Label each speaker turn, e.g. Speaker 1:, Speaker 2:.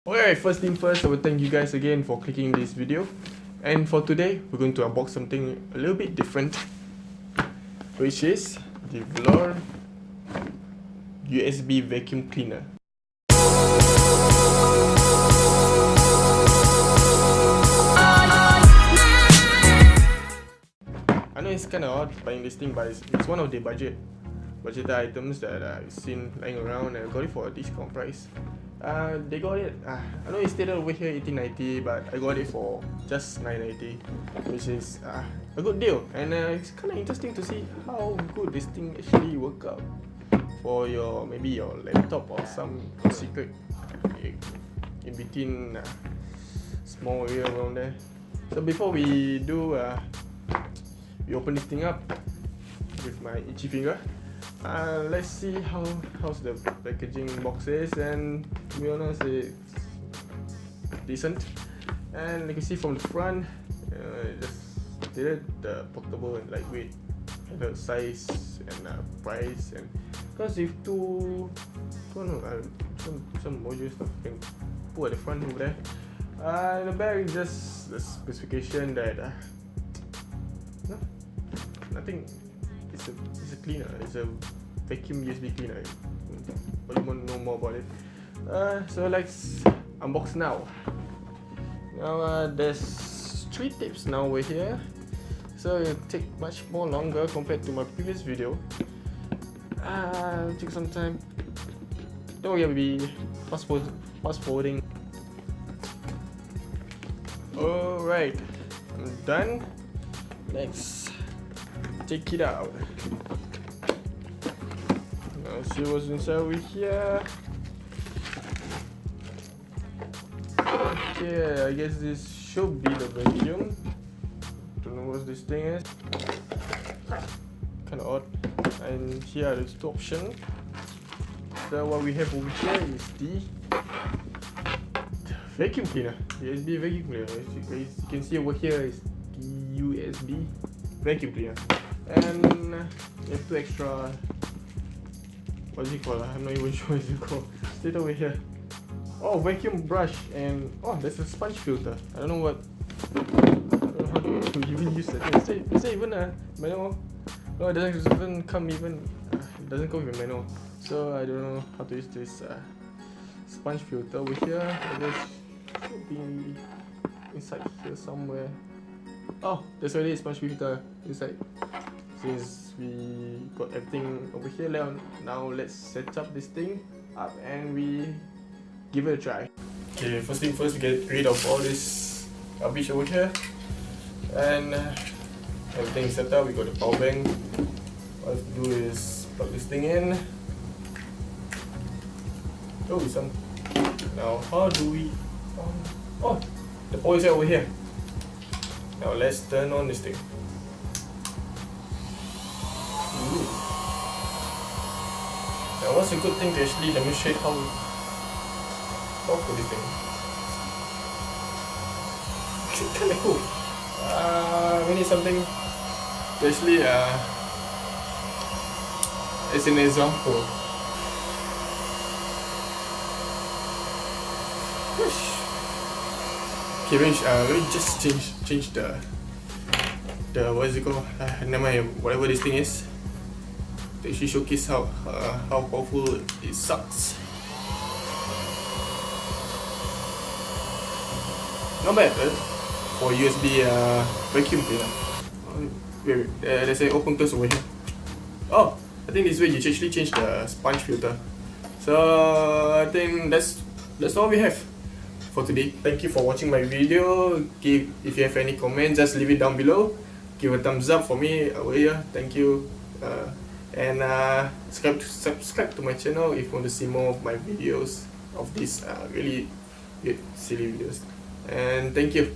Speaker 1: Alright, first thing first, I will thank you guys again for clicking this video. And for today, we're going to unbox something a little bit different, which is the Velour USB vacuum cleaner. I know it's kind of odd buying this thing, but it's one of the budget items that I've seen lying around, and I got it for a discount price. They got it, I know it stated over here $18.90, but I got it for just $9.90, which is a good deal. And it's kind of interesting to see how good this thing actually work out for your maybe your laptop or some secret in between small area around there. So before we do we open this thing up with my itchy finger. Let's see how's the packaging box is, and to be honest, it's decent. And you can see from the front, just did the portable and lightweight, the size and price, and because if some module stuff you can put at the front over there. In the back is just the specification that nothing. It's a cleaner. It's a vacuum USB cleaner. But you want to know more about it. So let's unbox now. Now there's 3 tips now over here. So it'll take much more longer compared to my previous video. Take some time. Don't worry, I'll be fast forwarding. Alright, I'm done. Let's take it out. Now see what's inside over here. Okay, I guess this should be the vacuum. Don't know what this thing is. Kinda odd. And here are the 2 options. So what we have over here is the vacuum cleaner. USB vacuum cleaner. As you can see over here is the USB vacuum cleaner. And we have 2 extra, what is it called? I'm not even sure what it's called. Straight over here. Oh, vacuum brush, and oh, there's a sponge filter. I don't know how to even use that. Is there even a manual? No, it doesn't come even. It doesn't come with a manual. So I don't know how to use this sponge filter over here. I guess it should be inside here somewhere. Oh, there's already a sponge filter inside. Since we got everything over here, now let's set up this thing up and we give it a try. Okay, first thing first, we get rid of all this garbage over here, and everything is set up. We got the power bank. All we have to do is plug this thing in. Now how do we? Oh, the power is over here. Now let's turn on this thing. Now what's a good thing to actually demonstrate how powerful this thing is. It's kinda cool. We need something to actually as an example. Okay, let me just change the what is it called? Never mind, whatever this thing is, to actually showcase how powerful it sucks. Not bad, for USB vacuum cleaner. Wait, there's an open close over here. Oh, I think this way you actually change the sponge filter. So I think that's all we have for today. Thank you for watching my video. If you have any comments, just leave it down below. Give a thumbs up for me over here. Thank you. And subscribe to my channel if you want to see more of my videos of these really silly videos. And thank you.